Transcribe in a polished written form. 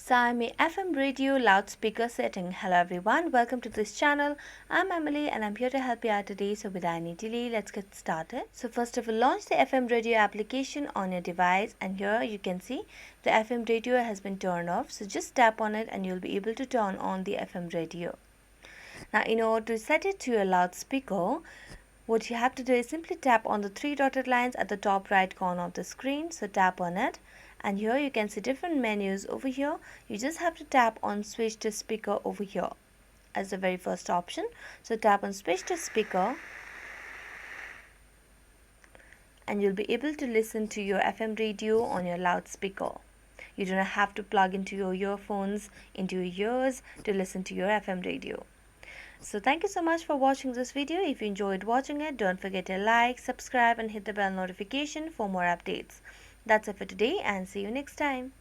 Xiaomi FM radio loudspeaker setting. Hello everyone, welcome to this channel. I'm Emily and I'm here to help you out today. So without any delay, let's get started. So first of all, launch the FM radio application on your device, and here you can see the FM radio has been turned off. So just tap on it and you'll be able to turn on the FM radio. Now in order to set it to your loudspeaker, what you have to do is simply tap on the three dotted lines at the top right corner of the screen. So tap on it, and here you can see different menus over here. You just have to tap on switch to speaker over here as the very first option. So tap on switch to speaker and you'll be able to listen to your FM radio on your loudspeaker. You do not have to plug into your earphones into your ears to listen to your FM radio. So thank you so much for watching this video. If you enjoyed watching it, don't forget to like, subscribe and hit the bell notification for more updates. That's it for today and see you next time.